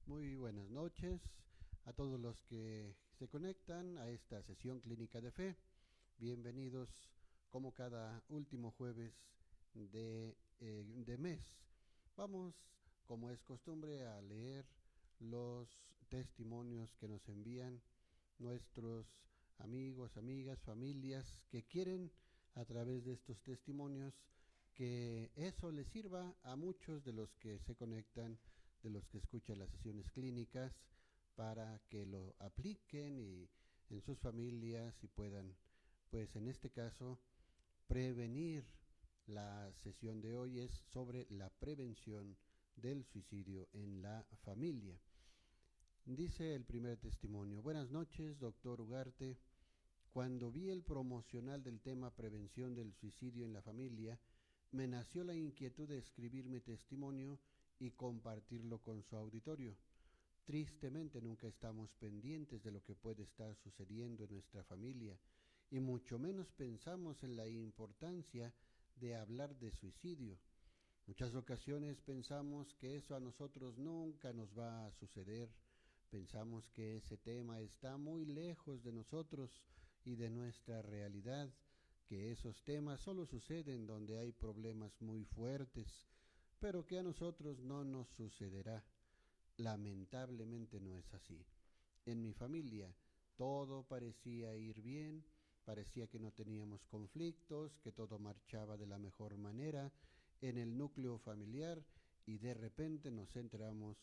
Muy buenas noches a todos los que se conectan a esta sesión clínica de fe. Bienvenidos como cada último jueves de mes. Vamos, como es costumbre, a leer los testimonios que nos envían nuestros amigos, amigas, familias que quieren a través de estos testimonios que eso les sirva a muchos de los que se conectan, de los que escuchan las sesiones clínicas, para que lo apliquen y en sus familias y puedan, pues en este caso, prevenir. La sesión de hoy es sobre la prevención del suicidio en la familia. Dice el primer testimonio: buenas noches, doctor Ugarte. Cuando vi el promocional del tema prevención del suicidio en la familia, me nació la inquietud de escribir mi testimonio y compartirlo con su auditorio. Tristemente nunca estamos pendientes de lo que puede estar sucediendo en nuestra familia y mucho menos pensamos en la importancia de hablar de suicidio. Muchas ocasiones pensamos que eso a nosotros nunca nos va a suceder. Pensamos que ese tema está muy lejos de nosotros y de nuestra realidad, que esos temas solo suceden donde hay problemas muy fuertes, pero que a nosotros no nos sucederá. Lamentablemente no es así. En mi familia todo parecía ir bien, parecía que no teníamos conflictos, que todo marchaba de la mejor manera en el núcleo familiar y de repente nos enteramos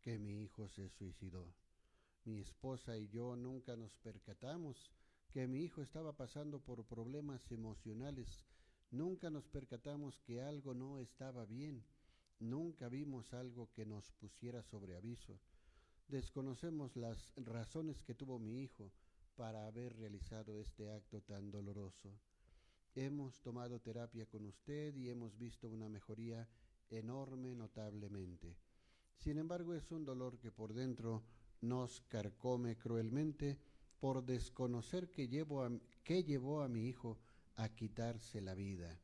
que mi hijo se suicidó. Mi esposa y yo nunca nos percatamos que mi hijo estaba pasando por problemas emocionales, nunca nos percatamos que algo no estaba bien, nunca vimos algo que nos pusiera sobre aviso. Desconocemos las razones que tuvo mi hijo para haber realizado este acto tan doloroso. Hemos tomado terapia con usted y hemos visto una mejoría enorme notablemente. Sin embargo, es un dolor que por dentro nos carcome cruelmente por desconocer qué llevó a mi hijo a quitarse la vida.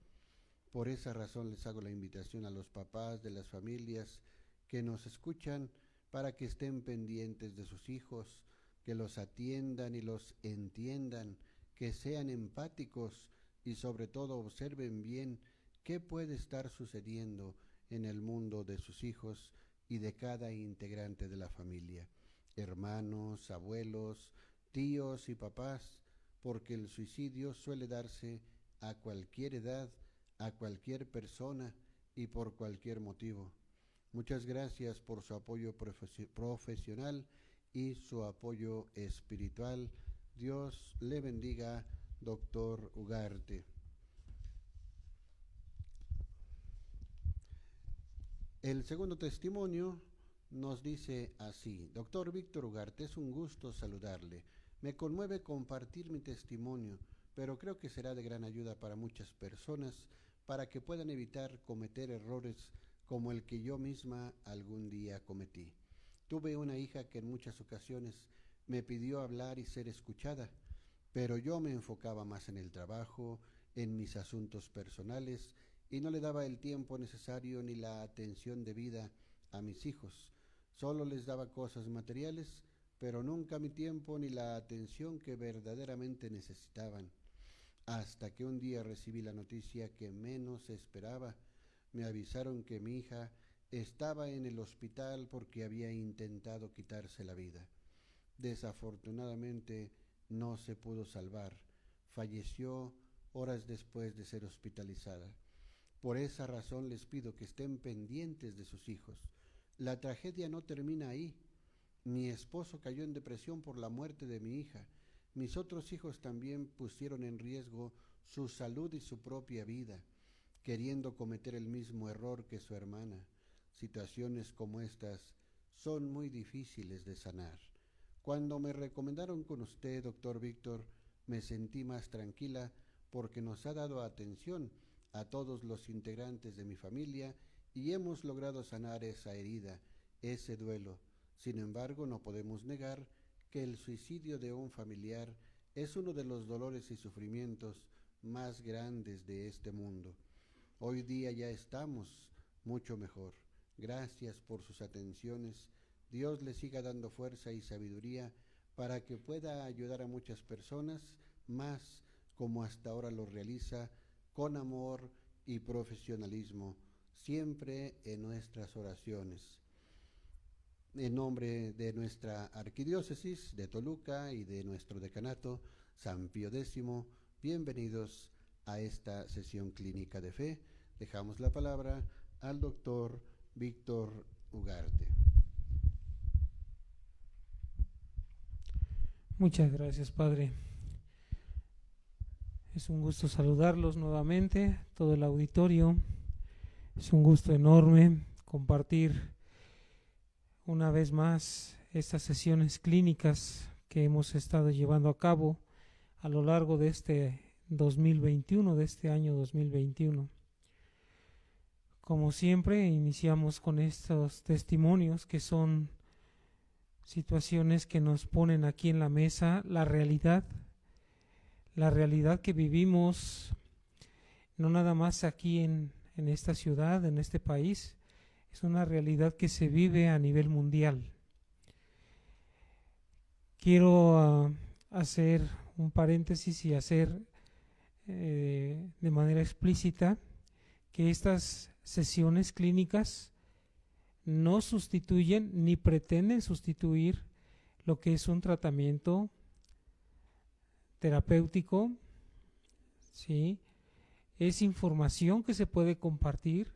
Por esa razón les hago la invitación a los papás de las familias que nos escuchan para que estén pendientes de sus hijos, que los atiendan y los entiendan, que sean empáticos y sobre todo observen bien qué puede estar sucediendo en el mundo de sus hijos y de cada integrante de la familia, hermanos, abuelos, tíos y papás, porque el suicidio suele darse a cualquier edad, a cualquier persona y por cualquier motivo. Muchas gracias por su apoyo profesional y su apoyo espiritual. Dios le bendiga, doctor Ugarte. El segundo testimonio nos dice así: doctor Víctor Ugarte, es un gusto saludarle. Me conmueve compartir mi testimonio, pero creo que será de gran ayuda para muchas personas para que puedan evitar cometer errores como el que yo misma algún día cometí. Tuve una hija que en muchas ocasiones me pidió hablar y ser escuchada, pero yo me enfocaba más en el trabajo, en mis asuntos personales y no le daba el tiempo necesario ni la atención debida a mis hijos. Solo les daba cosas materiales, pero nunca mi tiempo ni la atención que verdaderamente necesitaban. Hasta que un día recibí la noticia que menos esperaba. Me avisaron que mi hija estaba en el hospital porque había intentado quitarse la vida. Desafortunadamente no se pudo salvar. Falleció horas después de ser hospitalizada. Por esa razón les pido que estén pendientes de sus hijos. La tragedia no termina ahí. Mi esposo cayó en depresión por la muerte de mi hija. Mis otros hijos también pusieron en riesgo su salud y su propia vida, queriendo cometer el mismo error que su hermana. Situaciones como estas son muy difíciles de sanar. Cuando me recomendaron con usted, doctor Víctor, me sentí más tranquila porque nos ha dado atención a todos los integrantes de mi familia y hemos logrado sanar esa herida, ese duelo. Sin embargo, no podemos negar que el suicidio de un familiar es uno de los dolores y sufrimientos más grandes de este mundo. Hoy día ya estamos mucho mejor. Gracias por sus atenciones, Dios le siga dando fuerza y sabiduría para que pueda ayudar a muchas personas, más como hasta ahora lo realiza, con amor y profesionalismo, siempre en nuestras oraciones. En nombre de nuestra arquidiócesis de Toluca y de nuestro decanato, San Pío X, bienvenidos a esta sesión clínica de fe. Dejamos la palabra al doctor Víctor Ugarte. Muchas gracias, Padre. Es un gusto saludarlos nuevamente, todo el auditorio. Es un gusto enorme compartir una vez más estas sesiones clínicas que hemos estado llevando a cabo a lo largo de este 2021, de este año 2021. Como siempre, iniciamos con estos testimonios que son situaciones que nos ponen aquí en la mesa la realidad que vivimos, no nada más aquí en esta ciudad, en este país, es una realidad que se vive a nivel mundial. Quiero hacer un paréntesis y hacer de manera explícita que estas sesiones clínicas no sustituyen ni pretenden sustituir lo que es un tratamiento terapéutico, ¿sí? Es información que se puede compartir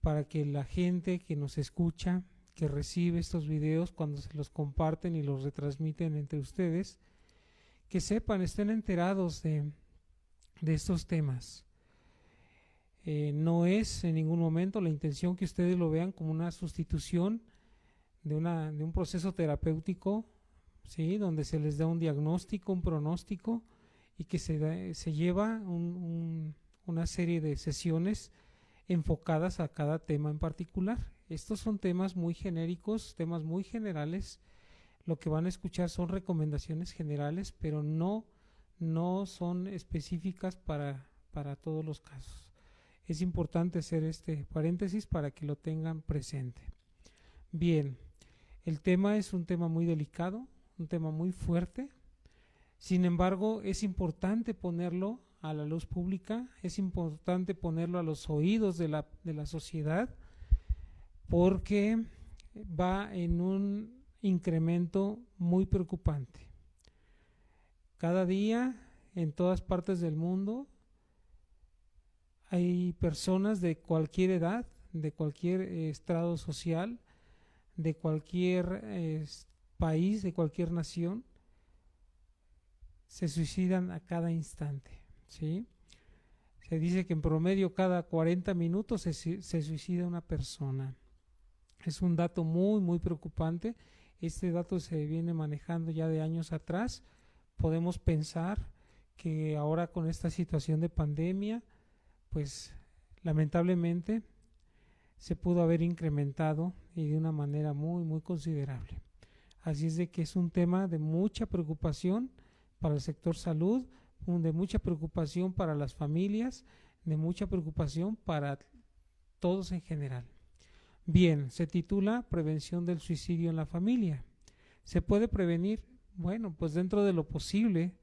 para que la gente que nos escucha, que recibe estos videos, cuando se los comparten y los retransmiten entre ustedes, que sepan, estén enterados de estos temas. No es en ningún momento la intención que ustedes lo vean como una sustitución de un proceso terapéutico, ¿sí? Donde se les da un diagnóstico, un pronóstico y que se lleva una serie de sesiones enfocadas a cada tema en particular. Estos son temas muy genéricos, temas muy generales. Lo que van a escuchar son recomendaciones generales, pero no son específicas para todos los casos. Es importante hacer este paréntesis para que lo tengan presente. Bien, el tema es un tema muy delicado, un tema muy fuerte. Sin embargo, es importante ponerlo a la luz pública, es importante ponerlo a los oídos de la sociedad, porque va en un incremento muy preocupante. Cada día, en todas partes del mundo, hay personas de cualquier edad, de cualquier estrado social, de cualquier país, de cualquier nación, se suicidan a cada instante, ¿sí? Se dice que en promedio cada 40 minutos se suicida una persona. Es un dato muy, muy preocupante. Este dato se viene manejando ya de años atrás. Podemos pensar que ahora con esta situación de pandemia, pues lamentablemente se pudo haber incrementado y de una manera muy, muy considerable. Así es de que es un tema de mucha preocupación para el sector salud, de mucha preocupación para las familias, de mucha preocupación para todos en general. Bien, se titula Prevención del suicidio en la familia. ¿Se puede prevenir? Bueno, pues dentro de lo posible.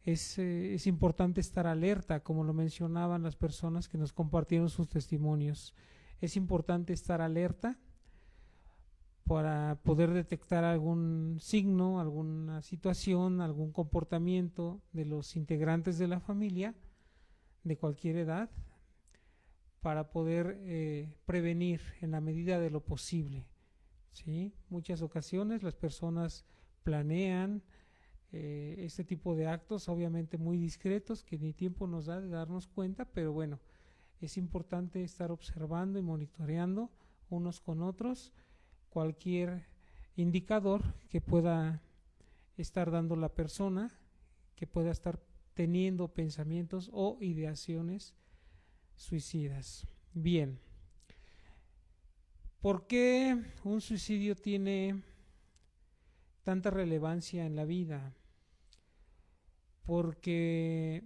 Es importante estar alerta, como lo mencionaban las personas que nos compartieron sus testimonios. Es importante estar alerta para poder detectar algún signo, alguna situación, algún comportamiento de los integrantes de la familia de cualquier edad, para poder prevenir en la medida de lo posible, ¿sí? Muchas ocasiones las personas planean este tipo de actos, obviamente muy discretos, que ni tiempo nos da de darnos cuenta, pero bueno, es importante estar observando y monitoreando unos con otros cualquier indicador que pueda estar dando la persona, que pueda estar teniendo pensamientos o ideaciones suicidas. Bien, ¿por qué un suicidio tiene tanta relevancia en la vida? Porque,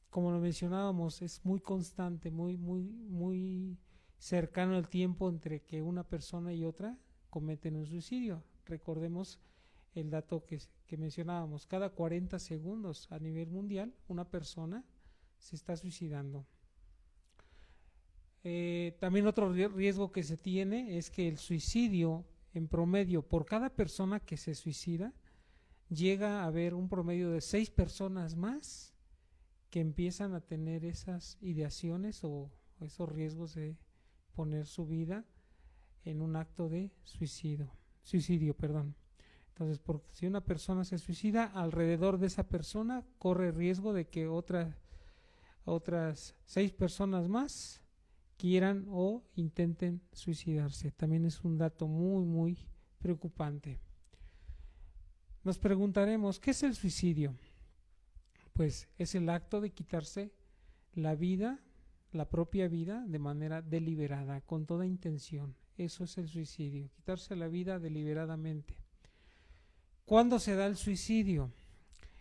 como lo mencionábamos, es muy constante, muy cercano el tiempo entre que una persona y otra cometen un suicidio. Recordemos el dato que mencionábamos, cada 40 segundos a nivel mundial una persona se está suicidando. También otro riesgo que se tiene es que el suicidio, en promedio, por cada persona que se suicida, llega a haber un promedio de 6 personas más que empiezan a tener esas ideaciones o esos riesgos de poner su vida en un acto de suicidio. Entonces, si una persona se suicida, alrededor de esa persona corre riesgo de que otras 6 personas más quieran o intenten suicidarse. También es un dato muy, muy preocupante. Nos preguntaremos, ¿qué es el suicidio? Pues es el acto de quitarse la vida, la propia vida, de manera deliberada, con toda intención. Eso es el suicidio, quitarse la vida deliberadamente. ¿Cuándo se da el suicidio?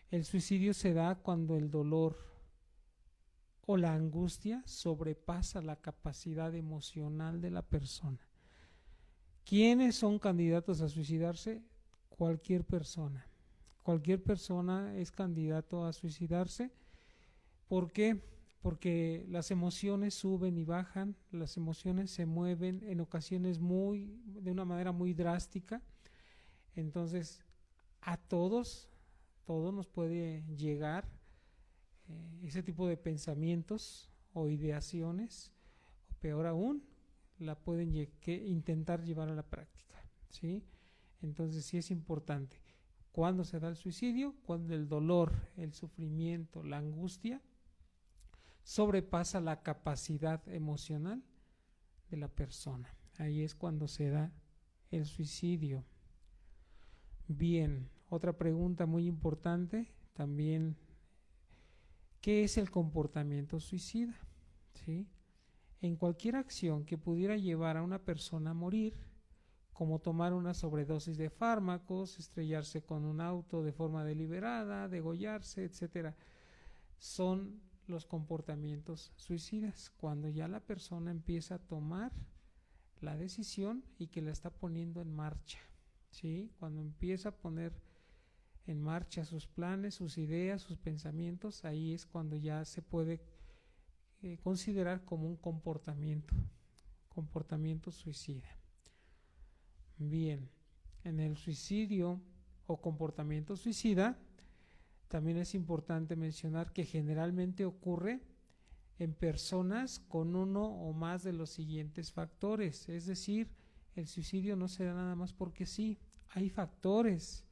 El suicidio se da cuando el dolor o la angustia sobrepasa la capacidad emocional de la persona. ¿Quiénes son candidatos a suicidarse? Cualquier persona. Cualquier persona es candidato a suicidarse. ¿Por qué? Porque las emociones suben y bajan, las emociones se mueven en ocasiones de una manera muy drástica. Entonces, a todos nos puede llegar ese tipo de pensamientos o ideaciones, o peor aún, la pueden intentar llevar a la práctica, ¿sí? Entonces sí es importante. ¿Cuándo se da el suicidio? Cuando el dolor, el sufrimiento, la angustia sobrepasa la capacidad emocional de la persona. Ahí es cuando se da el suicidio. Bien, otra pregunta muy importante también, ¿qué es el comportamiento suicida? ¿Sí? En cualquier acción que pudiera llevar a una persona a morir, como tomar una sobredosis de fármacos, estrellarse con un auto de forma deliberada, degollarse, etc., son los comportamientos suicidas, cuando ya la persona empieza a tomar la decisión y que la está poniendo en marcha, ¿sí? Cuando empieza a poner en marcha sus planes, sus ideas, sus pensamientos, ahí es cuando ya se puede considerar como un comportamiento suicida. Bien, en el suicidio o comportamiento suicida, también es importante mencionar que generalmente ocurre en personas con uno o más de los siguientes factores, es decir, el suicidio no se da nada más porque sí, hay factores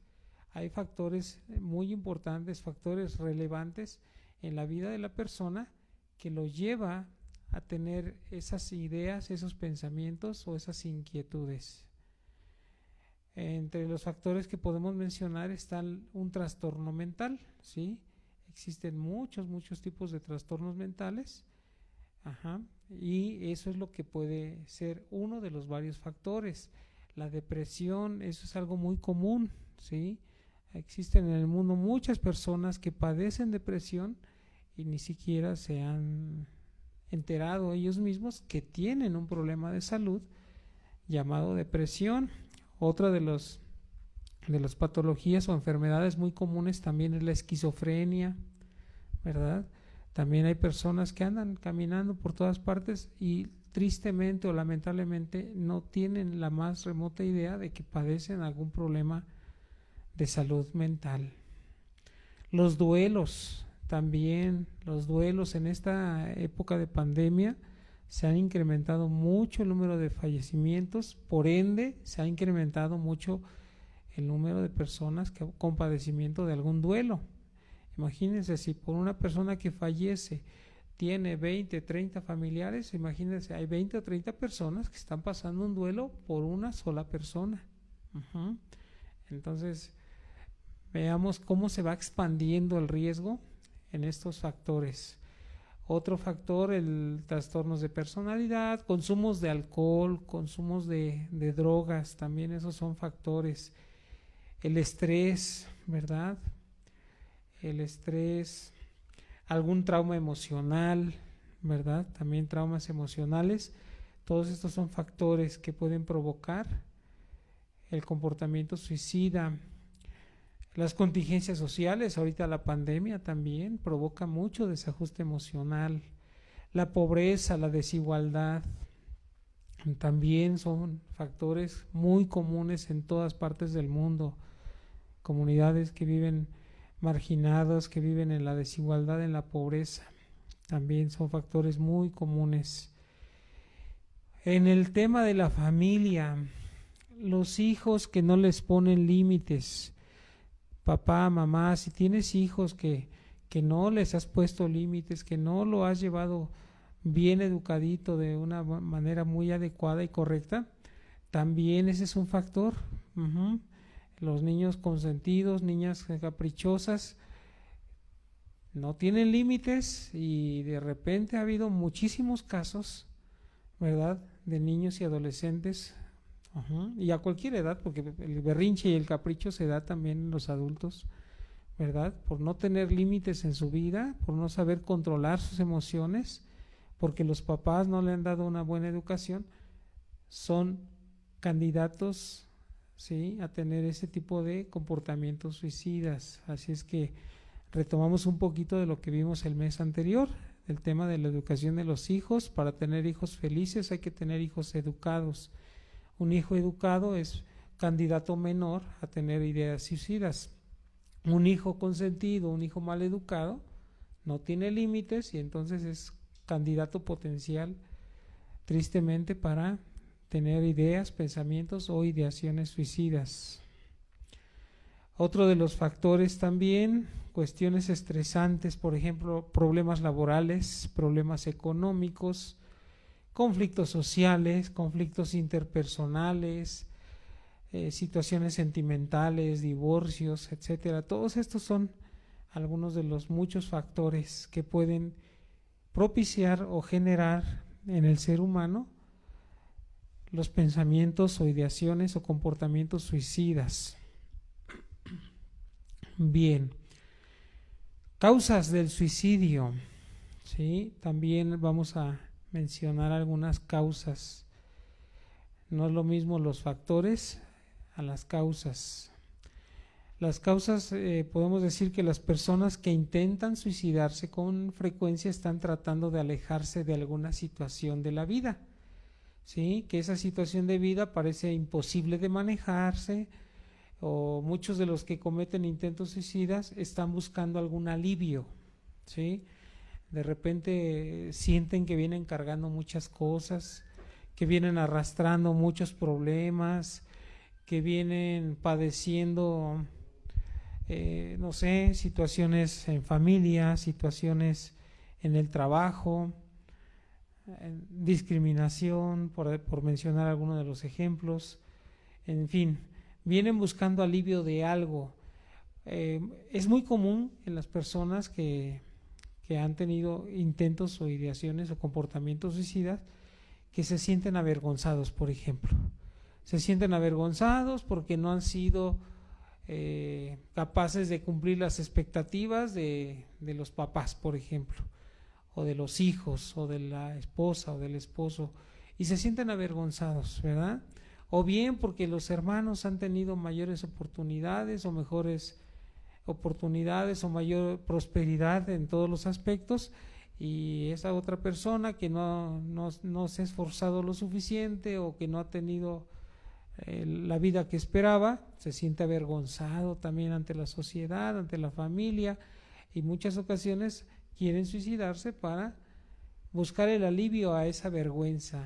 muy importantes, factores relevantes en la vida de la persona que lo lleva a tener esas ideas, esos pensamientos o esas inquietudes. Entre los factores que podemos mencionar está un trastorno mental, ¿sí? Existen muchos tipos de trastornos mentales, y eso es lo que puede ser uno de los varios factores. La depresión, eso es algo muy común, ¿sí? Existen en el mundo muchas personas que padecen depresión y ni siquiera se han enterado ellos mismos que tienen un problema de salud llamado depresión. Otra de las patologías o enfermedades muy comunes también es la esquizofrenia, ¿verdad? También hay personas que andan caminando por todas partes y tristemente o lamentablemente no tienen la más remota idea de que padecen algún problema de salud mental. Los duelos también, en esta época de pandemia se han incrementado mucho el número de fallecimientos, por ende se ha incrementado mucho el número de personas con padecimiento de algún duelo. Imagínense, si por una persona que fallece tiene 20, 30 familiares, imagínense, hay 20 o 30 personas que están pasando un duelo por una sola persona. Entonces, veamos cómo se va expandiendo el riesgo en estos factores. Otro factor, el trastornos de personalidad, consumos de alcohol, consumos de drogas, también esos son factores. El estrés, ¿verdad? El estrés, algún trauma emocional, ¿verdad? También traumas emocionales. Todos estos son factores que pueden provocar el comportamiento suicida. Las contingencias sociales, ahorita la pandemia también provoca mucho desajuste emocional. La pobreza, la desigualdad, también son factores muy comunes en todas partes del mundo. Comunidades que viven marginadas, que viven en la desigualdad, en la pobreza, también son factores muy comunes. En el tema de la familia, los hijos que no les ponen límites, papá, mamá, si tienes hijos que no les has puesto límites, que no lo has llevado bien educadito de una manera muy adecuada y correcta, también ese es un factor. Los niños consentidos, niñas caprichosas, no tienen límites y de repente ha habido muchísimos casos, ¿verdad?, de niños y adolescentes, y a cualquier edad, porque el berrinche y el capricho se da también en los adultos, ¿verdad?, por no tener límites en su vida, por no saber controlar sus emociones, porque los papás no le han dado una buena educación, son candidatos, ¿sí?, a tener ese tipo de comportamientos suicidas. Así es que retomamos un poquito de lo que vimos el mes anterior, el tema de la educación de los hijos. Para tener hijos felices hay que tener hijos educados. Un hijo educado es candidato menor a tener ideas suicidas. Un hijo consentido, un hijo mal educado, no tiene límites y entonces es candidato potencial, tristemente, para tener ideas, pensamientos o ideaciones suicidas. Otro de los factores también, cuestiones estresantes, por ejemplo, problemas laborales, problemas económicos, conflictos sociales, conflictos interpersonales, situaciones sentimentales, divorcios, etcétera. Todos estos son algunos de los muchos factores que pueden propiciar o generar en el ser humano los pensamientos o ideaciones o comportamientos suicidas. Bien, causas del suicidio, ¿sí? También vamos a mencionar algunas causas. No es lo mismo los factores a las causas. Las causas, podemos decir que las personas que intentan suicidarse con frecuencia están tratando de alejarse de alguna situación de la vida, ¿sí? Que esa situación de vida parece imposible de manejarse, o muchos de los que cometen intentos suicidas están buscando algún alivio, ¿sí? De repente sienten que vienen cargando muchas cosas, que vienen arrastrando muchos problemas, que vienen padeciendo no sé, situaciones en familia, situaciones en el trabajo, discriminación, por mencionar algunos de los ejemplos. En fin, vienen buscando alivio de algo. Es muy común en las personas que han tenido intentos o ideaciones o comportamientos suicidas que se sienten avergonzados, por ejemplo. Se sienten avergonzados porque no han sido capaces de cumplir las expectativas de los papás, por ejemplo, o de los hijos, o de la esposa o del esposo, y se sienten avergonzados, ¿verdad? O bien porque los hermanos han tenido mayores oportunidades o mejores oportunidades o mayor prosperidad en todos los aspectos, y esa otra persona que no se ha esforzado lo suficiente o que no ha tenido la vida que esperaba, se siente avergonzado también ante la sociedad, ante la familia, y muchas ocasiones quieren suicidarse para buscar el alivio a esa vergüenza.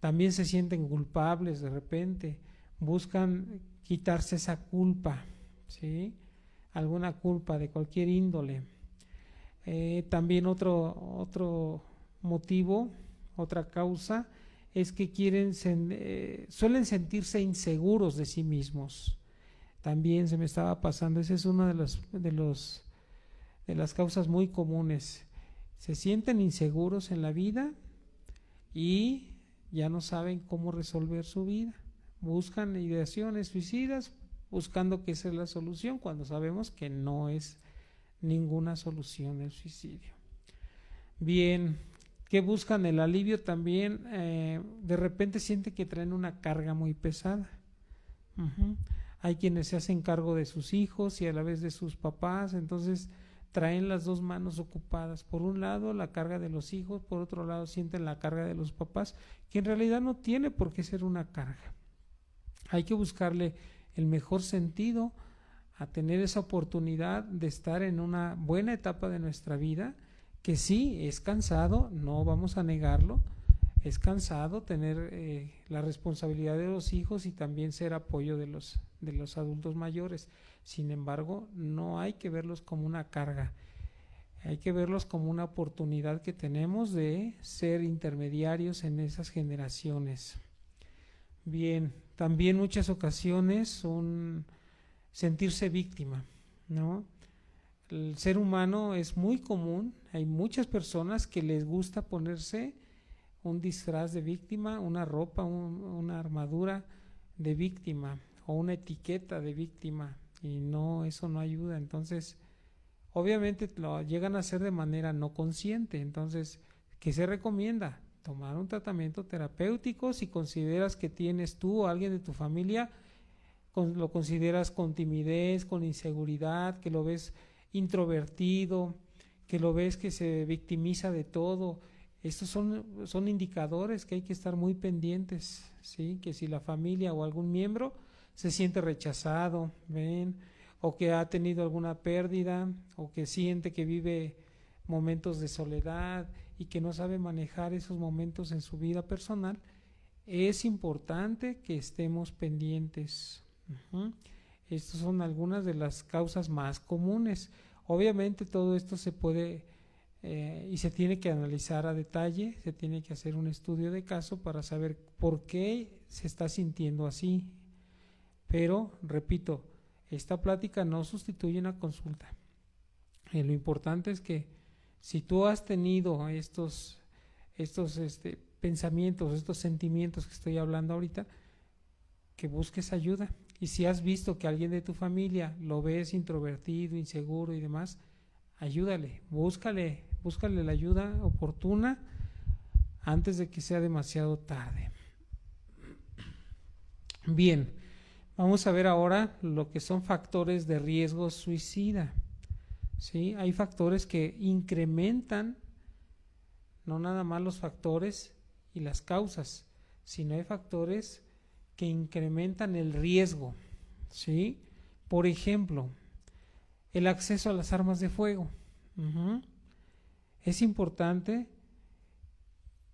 También se sienten culpables de repente, buscan quitarse esa culpa, ¿sí? Alguna culpa de cualquier índole. También otro motivo, otra causa, es que suelen sentirse inseguros de sí mismos. También se me estaba pasando, esa es una de las causas muy comunes. Se sienten inseguros en la vida y ya no saben cómo resolver su vida. Buscan ideaciones suicidas buscando que esa es la solución, cuando sabemos que no es ninguna solución el suicidio. Bien, que buscan el alivio también, de repente sienten que traen una carga muy pesada, Ujú. Hay quienes se hacen cargo de sus hijos y a la vez de sus papás, entonces traen las dos manos ocupadas. Por un lado la carga de los hijos, por otro lado sienten la carga de los papás, que en realidad no tiene por qué ser una carga. Hay que buscarle el mejor sentido a tener esa oportunidad de estar en una buena etapa de nuestra vida, que sí es cansado, no vamos a negarlo, es cansado tener la responsabilidad de los hijos y también ser apoyo de los adultos mayores. Sin embargo, no hay que verlos como una carga, hay que verlos como una oportunidad que tenemos de ser intermediarios en esas generaciones. Bien, también muchas ocasiones son sentirse víctima, ¿no? El ser humano es muy común, hay muchas personas que les gusta ponerse un disfraz de víctima, una ropa, una armadura de víctima o una etiqueta de víctima, y no, eso no ayuda. Entonces, obviamente lo llegan a hacer de manera no consciente. Entonces, ¿qué se recomienda? Tomar un tratamiento terapéutico si consideras que tienes tú o alguien de tu familia, lo consideras con timidez, con inseguridad, que lo ves introvertido, que lo ves que se victimiza de todo. Estos son indicadores que hay que estar muy pendientes, ¿sí? Que si la familia o algún miembro se siente rechazado, ¿ven? O que ha tenido alguna pérdida, o que siente que vive momentos de soledad y que no sabe manejar esos momentos en su vida personal, es importante que estemos pendientes. Estas son algunas de las causas más comunes. Obviamente todo esto se puede y se tiene que analizar a detalle, se tiene que hacer un estudio de caso para saber por qué se está sintiendo así. Pero, repito, esta plática no sustituye una consulta. Lo importante es que si tú has tenido estos pensamientos, estos sentimientos que estoy hablando ahorita, que busques ayuda. Y si has visto que alguien de tu familia lo ves introvertido, inseguro y demás, ayúdale, búscale la ayuda oportuna antes de que sea demasiado tarde. Bien, vamos a ver ahora lo que son factores de riesgo suicida. ¿Sí? Hay factores que incrementan, no nada más los factores y las causas, sino hay factores que incrementan el riesgo, ¿sí? Por ejemplo, el acceso a las armas de fuego. Es importante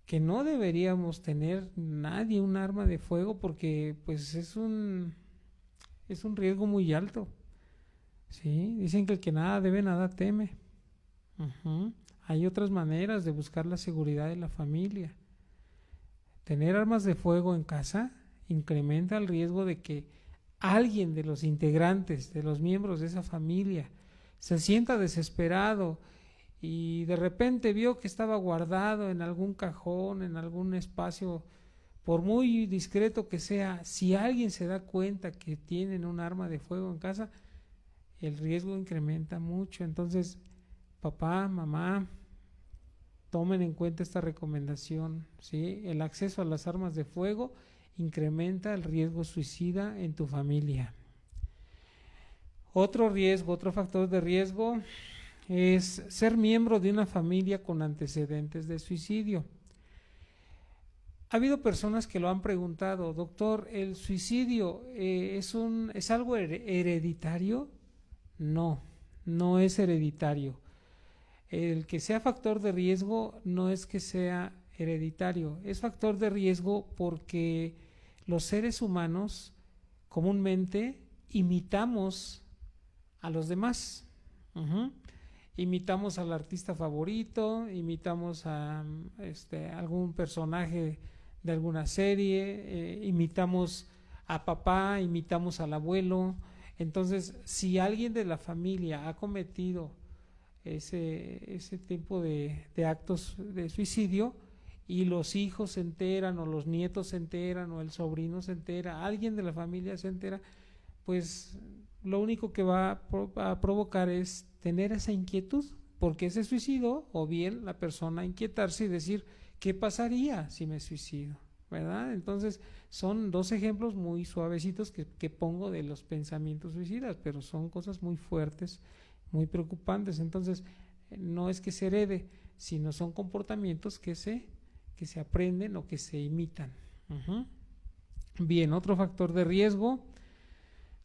que no deberíamos tener nadie un arma de fuego porque pues es un riesgo muy alto, ¿sí? Dicen que el que nada debe, nada teme. Hay otras maneras de buscar la seguridad de la familia. Tener armas de fuego en casa incrementa el riesgo de que alguien de los integrantes, de los miembros de esa familia, se sienta desesperado y de repente vio que estaba guardado en algún cajón, en algún espacio, por muy discreto que sea. Si alguien se da cuenta que tienen un arma de fuego en casa, el riesgo incrementa mucho. Entonces, papá, mamá, tomen en cuenta esta recomendación, ¿sí? El acceso a las armas de fuego incrementa el riesgo suicida en tu familia. Otro factor de riesgo es ser miembro de una familia con antecedentes de suicidio. Ha habido personas que lo han preguntado: doctor, ¿el suicidio es algo hereditario? No, no es hereditario. El que sea factor de riesgo no es que sea hereditario, es factor de riesgo porque los seres humanos comúnmente imitamos a los demás. Imitamos al artista favorito, imitamos a algún personaje de alguna serie, imitamos a papá, imitamos al abuelo. Entonces, si alguien de la familia ha cometido ese tipo de actos de suicidio y los hijos se enteran o los nietos se enteran o el sobrino se entera, alguien de la familia se entera, pues lo único que va a provocar es tener esa inquietud porque se suicidó, o bien la persona inquietarse y decir: ¿qué pasaría si me suicido? ¿verdad? Entonces, son dos ejemplos muy suavecitos que pongo de los pensamientos suicidas, pero son cosas muy fuertes, muy preocupantes. Entonces, no es que se herede, sino son comportamientos que se aprenden o que se imitan. Uh-huh. Bien, otro factor de riesgo,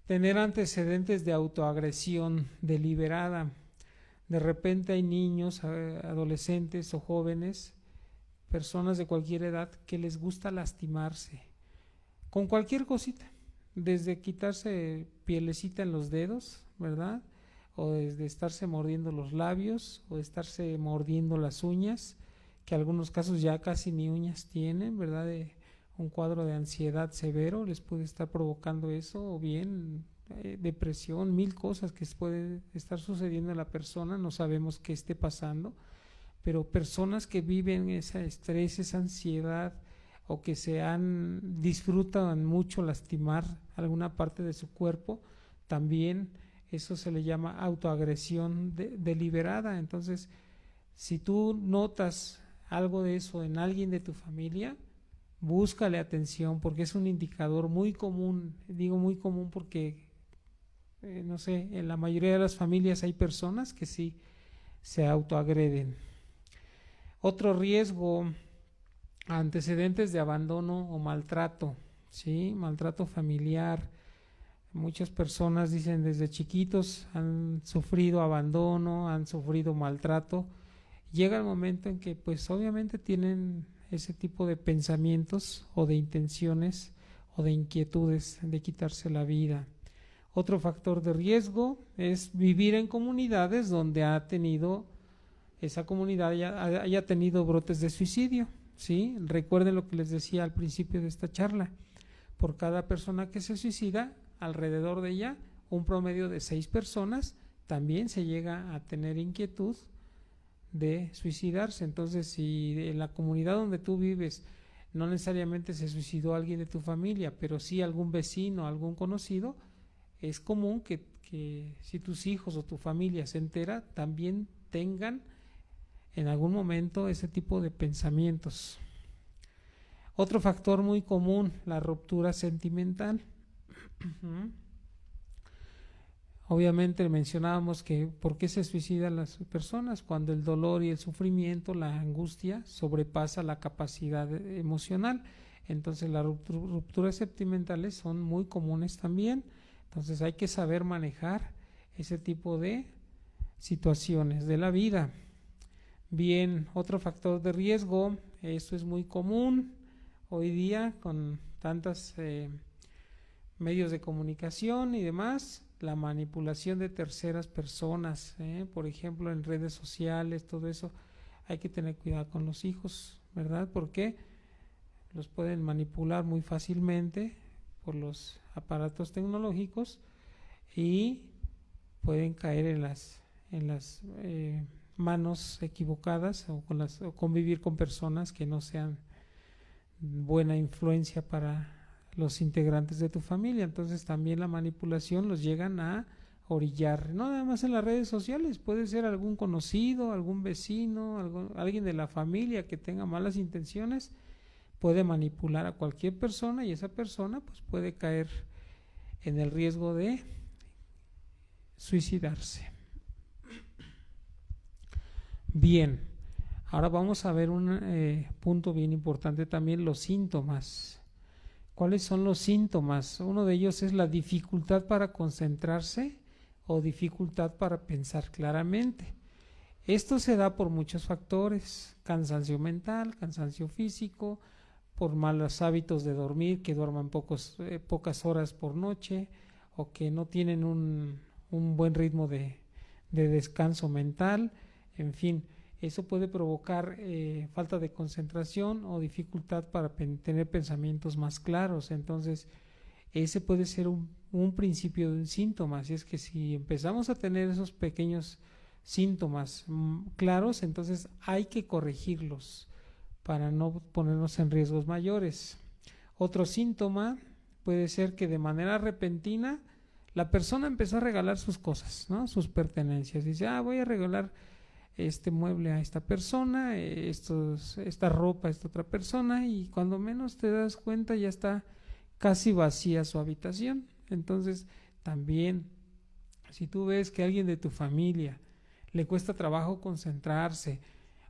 tener antecedentes de autoagresión deliberada. De repente hay niños, adolescentes o jóvenes, personas de cualquier edad que les gusta lastimarse con cualquier cosita, desde quitarse pielecita en los dedos, ¿verdad? O desde estarse mordiendo los labios o estarse mordiendo las uñas, que en algunos casos ya casi ni uñas tienen, ¿verdad? Un cuadro de ansiedad severo les puede estar provocando eso, o bien depresión, mil cosas que puede estar sucediendo en la persona, no sabemos qué esté pasando, pero personas que viven ese estrés, esa ansiedad, o que disfrutan mucho lastimar alguna parte de su cuerpo, también eso se le llama autoagresión deliberada. Entonces, si tú notas algo de eso en alguien de tu familia, búscale atención, porque es un indicador muy común. Digo muy común porque, no sé, en la mayoría de las familias hay personas que sí se autoagreden. Otro riesgo, antecedentes de abandono o maltrato, ¿sí? Maltrato familiar. Muchas personas dicen desde chiquitos han sufrido abandono, han sufrido maltrato. Llega el momento en que pues obviamente tienen ese tipo de pensamientos o de intenciones o de inquietudes de quitarse la vida. Otro factor de riesgo es vivir en comunidades donde esa comunidad haya tenido brotes de suicidio, ¿sí? Recuerden lo que les decía al principio de esta charla. Por cada persona que se suicida, alrededor de ella, un promedio de 6 personas también se llega a tener inquietud de suicidarse. Entonces, si en la comunidad donde tú vives no necesariamente se suicidó alguien de tu familia, pero sí algún vecino, algún conocido, es común que si tus hijos o tu familia se entera, también tengan en algún momento ese tipo de pensamientos. Otro factor muy común, la ruptura sentimental. Obviamente mencionábamos que por qué se suicidan las personas cuando el dolor y el sufrimiento, la angustia sobrepasa la capacidad emocional. Entonces las rupturas sentimentales son muy comunes también. Entonces hay que saber manejar ese tipo de situaciones de la vida. Bien, otro factor de riesgo, esto es muy común hoy día con tantos medios de comunicación y demás, la manipulación de terceras personas, por ejemplo en redes sociales, todo eso. Hay que tener cuidado con los hijos, ¿verdad? Porque los pueden manipular muy fácilmente por los aparatos tecnológicos y pueden caer en las manos equivocadas o convivir con personas que no sean buena influencia para los integrantes de tu familia. Entonces también la manipulación los llegan a orillar, no nada más en las redes sociales, puede ser algún conocido, algún vecino, alguien de la familia que tenga malas intenciones, puede manipular a cualquier persona y esa persona pues puede caer en el riesgo de suicidarse. Bien, ahora vamos a ver un punto bien importante también, los síntomas. ¿Cuáles son los síntomas? Uno de ellos es la dificultad para concentrarse o dificultad para pensar claramente. Esto se da por muchos factores: cansancio mental, cansancio físico, por malos hábitos de dormir, que duerman pocas horas por noche o que no tienen un buen ritmo de descanso mental. En fin, eso puede provocar falta de concentración o dificultad para tener pensamientos más claros. Entonces, ese puede ser un principio de un síntoma. Así es que si empezamos a tener esos pequeños síntomas claros, entonces hay que corregirlos para no ponernos en riesgos mayores. Otro síntoma puede ser que de manera repentina la persona empezó a regalar sus cosas, ¿no? Sus pertenencias. Dice, voy a regalar este mueble a esta persona, esta ropa a esta otra persona, y cuando menos te das cuenta ya está casi vacía su habitación. Entonces, también, si tú ves que a alguien de tu familia le cuesta trabajo concentrarse,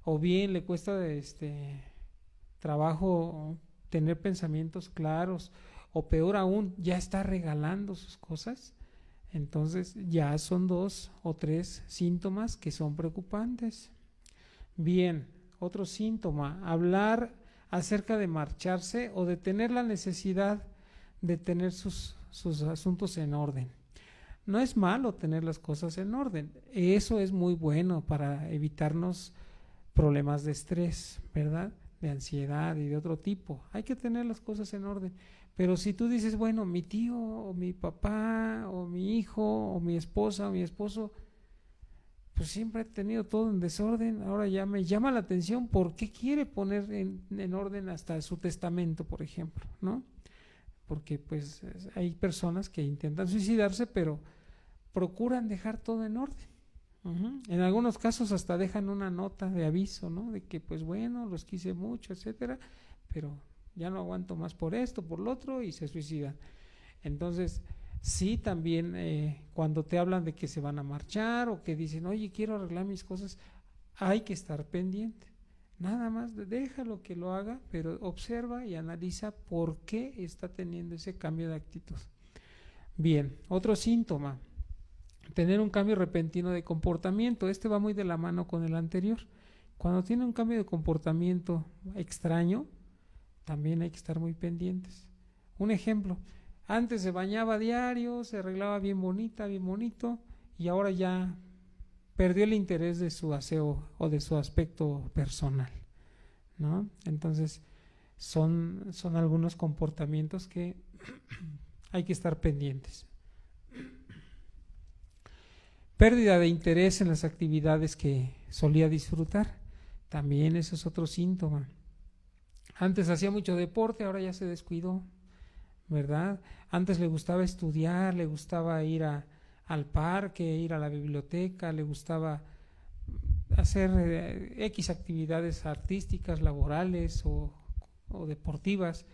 o bien le cuesta trabajo tener pensamientos claros, o peor aún, ya está regalando sus cosas, entonces ya son 2 o 3 síntomas que son preocupantes. Bien, otro síntoma, hablar acerca de marcharse o de tener la necesidad de tener sus asuntos en orden. No es malo tener las cosas en orden, eso es muy bueno para evitarnos problemas de estrés, ¿verdad? De ansiedad y de otro tipo. Hay que tener las cosas en orden. Pero si tú dices, bueno, mi tío o mi papá o mi hijo o mi esposa o mi esposo, pues siempre he tenido todo en desorden, ahora ya me llama la atención por qué quiere poner en orden hasta su testamento, por ejemplo, ¿no? Porque pues hay personas que intentan suicidarse, pero procuran dejar todo en orden. En algunos casos hasta dejan una nota de aviso, ¿no? De que pues bueno, los quise mucho, etcétera, pero ya no aguanto más por esto, por lo otro, y se suicidan. Entonces, sí, también cuando te hablan de que se van a marchar o que dicen, oye, quiero arreglar mis cosas, hay que estar pendiente. Nada más déjalo que lo haga, pero observa y analiza por qué está teniendo ese cambio de actitud. Bien, otro síntoma, tener un cambio repentino de comportamiento. Este va muy de la mano con el anterior. Cuando tiene un cambio de comportamiento extraño, también hay que estar muy pendientes. Un ejemplo, antes se bañaba diario, se arreglaba bien bonita, bien bonito, y ahora ya perdió el interés de su aseo o de su aspecto personal, ¿no? Entonces, son algunos comportamientos que hay que estar pendientes. Pérdida de interés en las actividades que solía disfrutar, también eso es otro síntoma. Antes hacía mucho deporte, ahora ya se descuidó, ¿verdad? Antes le gustaba estudiar, le gustaba ir al parque, ir a la biblioteca, le gustaba hacer X actividades artísticas, laborales o deportivas,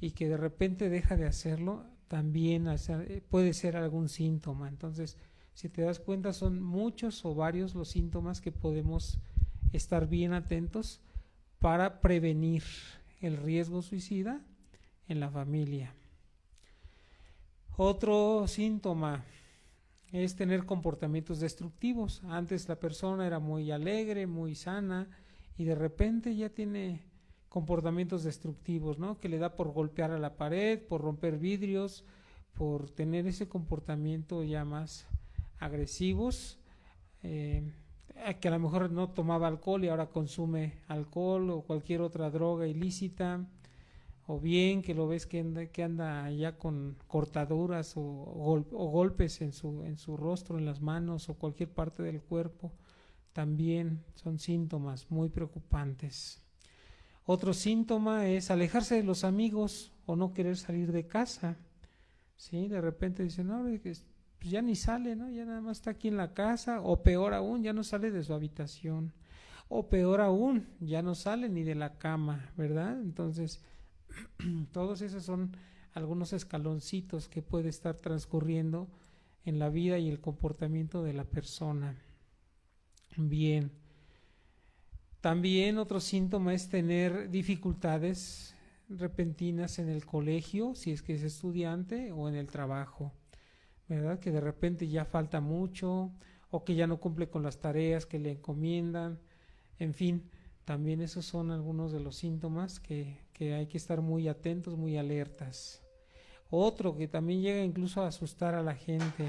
y que de repente deja de hacerlo, también puede ser algún síntoma. Entonces, si te das cuenta, son muchos o varios los síntomas que podemos estar bien atentos para prevenir el riesgo suicida en la familia. Otro síntoma es tener comportamientos destructivos. Antes la persona era muy alegre, muy sana, y de repente ya tiene comportamientos destructivos, ¿no? Que le da por golpear a la pared, por romper vidrios, por tener ese comportamiento ya más agresivos, que a lo mejor no tomaba alcohol y ahora consume alcohol o cualquier otra droga ilícita, o bien que lo ves que anda ya con cortaduras o golpes en su rostro, en las manos o cualquier parte del cuerpo. También son síntomas muy preocupantes. Otro síntoma es alejarse de los amigos o no querer salir de casa, ¿sí? De repente dicen, no, pues ya ni sale, ¿no? Ya nada más está aquí en la casa, o peor aún, ya no sale de su habitación, o peor aún, ya no sale ni de la cama, ¿verdad? Entonces, todos esos son algunos escaloncitos que puede estar transcurriendo en la vida y el comportamiento de la persona. Bien. También otro síntoma es tener dificultades repentinas en el colegio, si es que es estudiante, o en el trabajo, ¿verdad? Que de repente ya falta mucho, o que ya no cumple con las tareas que le encomiendan. En fin, también esos son algunos de los síntomas que hay que estar muy atentos, muy alertas. Otro que también llega incluso a asustar a la gente,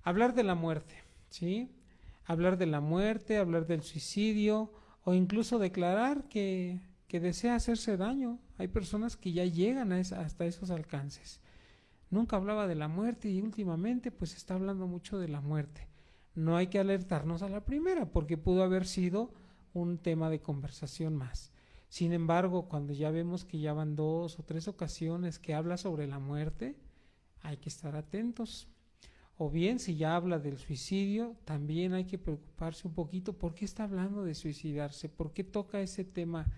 hablar de la muerte, ¿sí? Hablar de la muerte, hablar del suicidio, o incluso declarar que desea hacerse daño. Hay personas que ya llegan hasta esos alcances. Nunca hablaba de la muerte y últimamente pues está hablando mucho de la muerte. No hay que alertarnos a la primera, porque pudo haber sido un tema de conversación más. Sin embargo, cuando ya vemos que ya van 2 o 3 ocasiones que habla sobre la muerte, hay que estar atentos. O bien, si ya habla del suicidio, también hay que preocuparse un poquito. ¿Por qué está hablando de suicidarse? ¿Por qué toca ese tema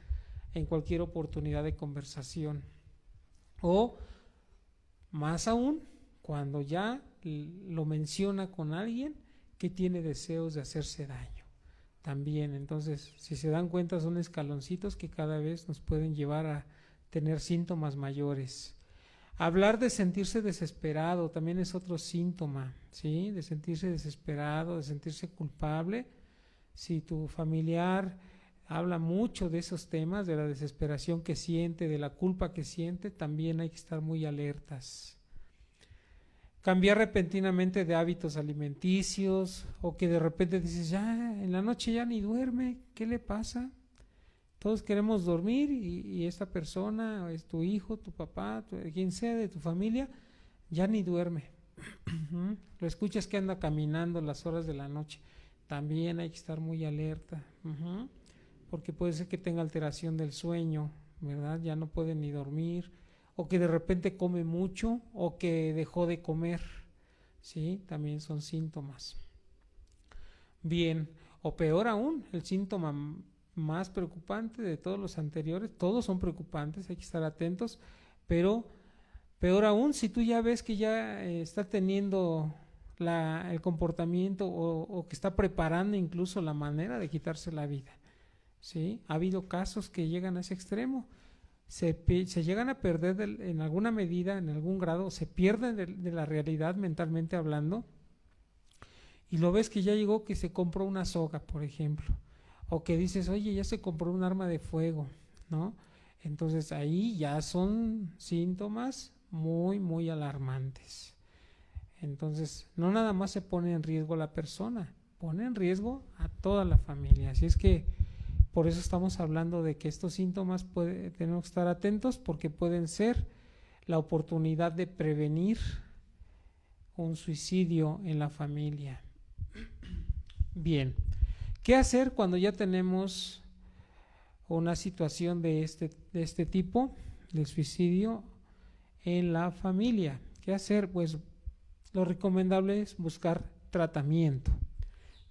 en cualquier oportunidad de conversación? O más aún, cuando ya lo menciona con alguien que tiene deseos de hacerse daño. También, entonces, si se dan cuenta, son escaloncitos que cada vez nos pueden llevar a tener síntomas mayores. Hablar de sentirse desesperado también es otro síntoma, ¿sí? De sentirse desesperado, de sentirse culpable. Si tu familiar habla mucho de esos temas, de la desesperación que siente, de la culpa que siente, también hay que estar muy alertas. Cambiar repentinamente de hábitos alimenticios, o que de repente dices, ya en la noche ya ni duerme, ¿qué le pasa? Todos queremos dormir y esta persona, es tu hijo, tu papá, quien sea de tu familia, ya ni duerme. Lo escuchas que anda caminando las horas de la noche. También hay que estar muy alerta, porque puede ser que tenga alteración del sueño, ¿verdad? Ya no puede ni dormir, o que de repente come mucho, o que dejó de comer, ¿sí? También son síntomas. Bien, o peor aún, el síntoma más preocupante de todos los anteriores, todos son preocupantes, hay que estar atentos, pero peor aún si tú ya ves que ya está teniendo el comportamiento o que está preparando incluso la manera de quitarse la vida, ¿sí? Ha habido casos que llegan a ese extremo, se llegan a perder en alguna medida, en algún grado, se pierden de la realidad mentalmente hablando, y lo ves que ya llegó, que se compró una soga, por ejemplo, o que dices, oye, ya se compró un arma de fuego, ¿no? Entonces ahí ya son síntomas muy, muy alarmantes. Entonces, no nada más se pone en riesgo la persona, pone en riesgo a toda la familia. Así es que por eso estamos hablando de que estos síntomas tenemos que estar atentos, porque pueden ser la oportunidad de prevenir un suicidio en la familia. Bien. ¿Qué hacer cuando ya tenemos una situación de este tipo, de suicidio en la familia? ¿Qué hacer? Pues lo recomendable es buscar tratamiento.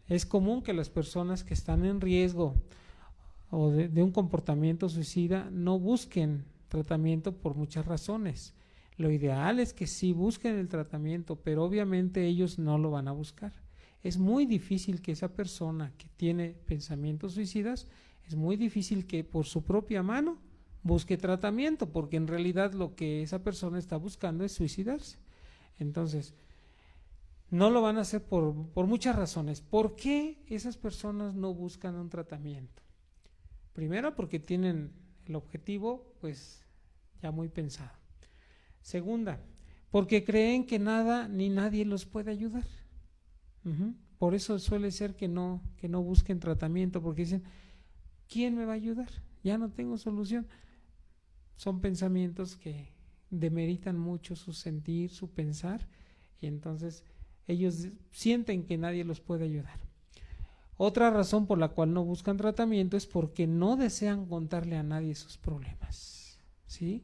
Es común que las personas que están en riesgo o de un comportamiento suicida no busquen tratamiento por muchas razones. Lo ideal es que sí busquen el tratamiento, pero obviamente ellos no lo van a buscar. Es muy difícil que esa persona que tiene pensamientos suicidas, es muy difícil que por su propia mano busque tratamiento, porque en realidad lo que esa persona está buscando es suicidarse. Entonces, no lo van a hacer por muchas razones. ¿Por qué esas personas no buscan un tratamiento? Primero, porque tienen el objetivo pues ya muy pensado. Segunda, porque creen que nada ni nadie los puede ayudar. Por eso suele ser que no busquen tratamiento, porque dicen, ¿quién me va a ayudar? Ya no tengo solución. Son pensamientos que demeritan mucho su sentir, su pensar, y entonces ellos sienten que nadie los puede ayudar. Otra razón por la cual no buscan tratamiento es porque no desean contarle a nadie sus problemas, ¿sí?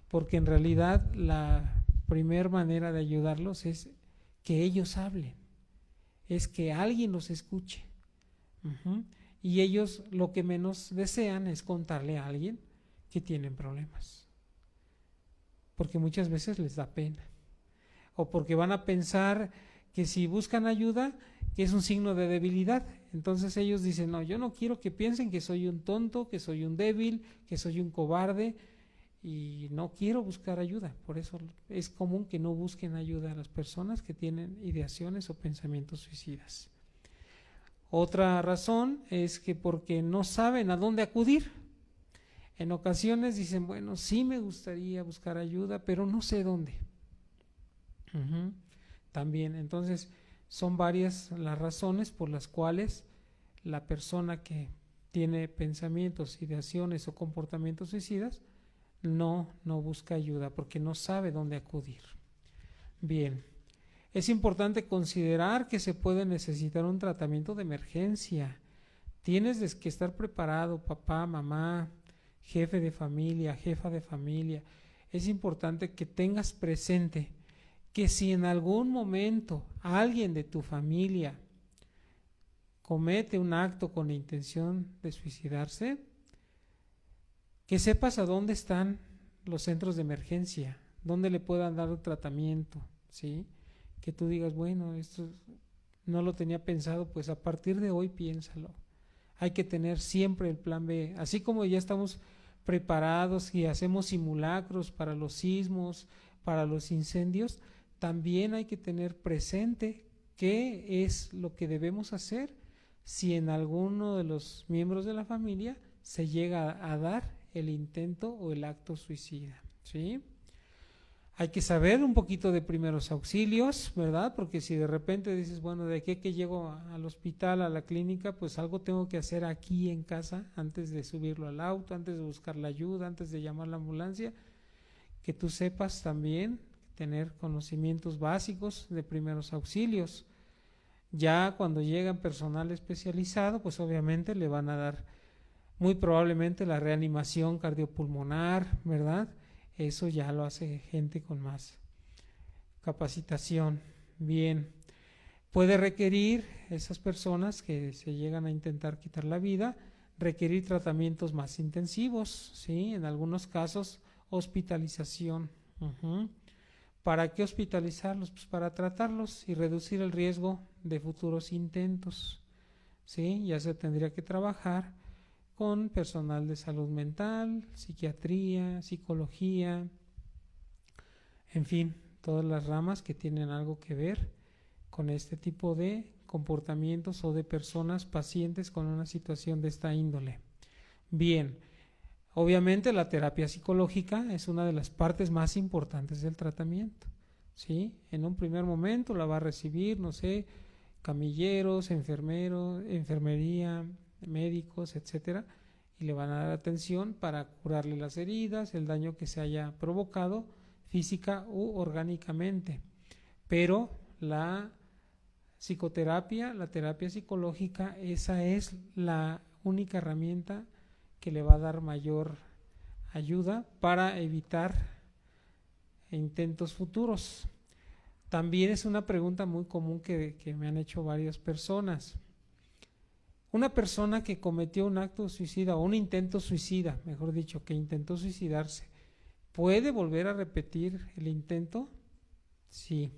Porque en realidad la primera manera de ayudarlos es que ellos hablen, es que alguien los escuche. Y ellos lo que menos desean es contarle a alguien que tienen problemas, porque muchas veces les da pena, o porque van a pensar que si buscan ayuda, que es un signo de debilidad. Entonces ellos dicen, no, yo no quiero que piensen que soy un tonto, que soy un débil, que soy un cobarde, y no quiero buscar ayuda. Por eso es común que no busquen ayuda a las personas que tienen ideaciones o pensamientos suicidas. Otra razón es que porque no saben a dónde acudir. En ocasiones dicen, bueno, sí me gustaría buscar ayuda, pero no sé dónde. También, entonces, son varias las razones por las cuales la persona que tiene pensamientos, ideaciones o comportamientos suicidas no busca ayuda, porque no sabe dónde acudir. Bien, es importante considerar que se puede necesitar un tratamiento de emergencia. Tienes que estar preparado, papá, mamá, jefe de familia, jefa de familia. Es importante que tengas presente que si en algún momento alguien de tu familia comete un acto con la intención de suicidarse, que sepas a dónde están los centros de emergencia, dónde le puedan dar un tratamiento, ¿sí? Que tú digas, bueno, esto no lo tenía pensado, pues a partir de hoy piénsalo. Hay que tener siempre el plan B, así como ya estamos preparados y hacemos simulacros para los sismos, para los incendios, también hay que tener presente qué es lo que debemos hacer si en alguno de los miembros de la familia se llega a dar el intento o el acto suicida, ¿sí? Hay que saber un poquito de primeros auxilios, ¿verdad? Porque si de repente dices, bueno, de aquí que llego al hospital, a la clínica, pues algo tengo que hacer aquí en casa antes de subirlo al auto, antes de buscar la ayuda, antes de llamar a la ambulancia, que tú sepas también tener conocimientos básicos de primeros auxilios. Ya cuando llega personal especializado, pues obviamente le van a dar muy probablemente la reanimación cardiopulmonar, ¿verdad? Eso ya lo hace gente con más capacitación. Bien, puede requerir esas personas que se llegan a intentar quitar la vida, requerir tratamientos más intensivos, ¿sí? En algunos casos, hospitalización. ¿Para qué hospitalizarlos? Pues para tratarlos y reducir el riesgo de futuros intentos, ¿sí? Ya se tendría que trabajar con personal de salud mental, psiquiatría, psicología, en fin, todas las ramas que tienen algo que ver con este tipo de comportamientos o de personas pacientes con una situación de esta índole. Bien, obviamente la terapia psicológica es una de las partes más importantes del tratamiento, ¿sí? En un primer momento la va a recibir, no sé, camilleros, enfermeros, enfermería, médicos, etcétera, y le van a dar atención para curarle las heridas, el daño que se haya provocado física u orgánicamente. Pero la psicoterapia, la terapia psicológica, esa es la única herramienta que le va a dar mayor ayuda para evitar intentos futuros. También es una pregunta muy común que me han hecho varias personas. Una persona que cometió un acto suicida o un intento suicida, mejor dicho, que intentó suicidarse, ¿puede volver a repetir el intento? Sí.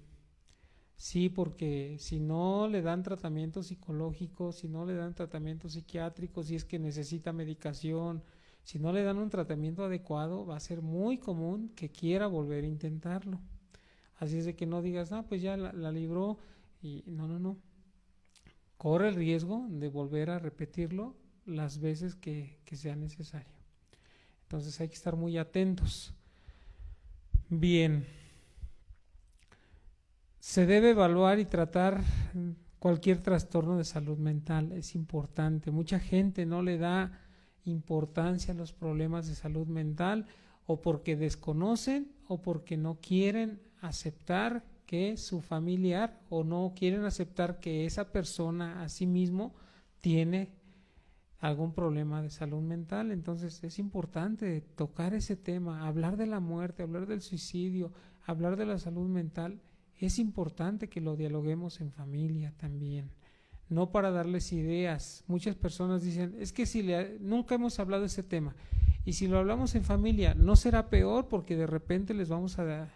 Sí, porque si no le dan tratamiento psicológico, si no le dan tratamiento psiquiátrico, si es que necesita medicación, si no le dan un tratamiento adecuado, va a ser muy común que quiera volver a intentarlo. Así es de que no digas, pues ya la libró y no. Corre el riesgo de volver a repetirlo las veces que sea necesario. Entonces hay que estar muy atentos. Bien. Se debe evaluar y tratar cualquier trastorno de salud mental. Es importante. Mucha gente no le da importancia a los problemas de salud mental o porque desconocen o porque no quieren aceptar que su familiar o no quieren aceptar que esa persona a sí mismo tiene algún problema de salud mental. Entonces es importante tocar ese tema, hablar de la muerte, hablar del suicidio, hablar de la salud mental. Es importante que lo dialoguemos en familia también, no para darles ideas. Muchas personas dicen, es que nunca hemos hablado de ese tema, y si lo hablamos en familia, ¿no será peor porque de repente les vamos a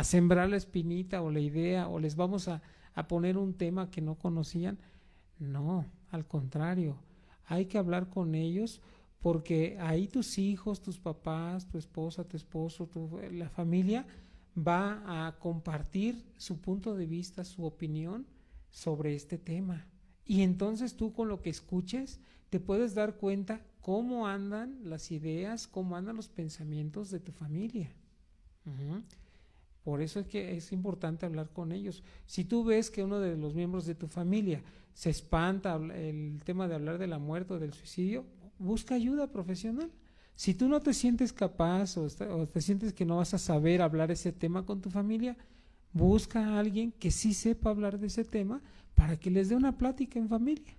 sembrar la espinita o la idea o les vamos a poner un tema que no conocían? No, al contrario, hay que hablar con ellos porque ahí tus hijos, tus papás, tu esposa, tu esposo, la familia va a compartir su punto de vista, su opinión sobre este tema. Y entonces tú con lo que escuches te puedes dar cuenta cómo andan las ideas, cómo andan los pensamientos de tu familia. Por eso es que es importante hablar con ellos. Si tú ves que uno de los miembros de tu familia se espanta el tema de hablar de la muerte o del suicidio, busca ayuda profesional. Si tú no te sientes capaz o te sientes que no vas a saber hablar ese tema con tu familia, busca a alguien que sí sepa hablar de ese tema para que les dé una plática en familia.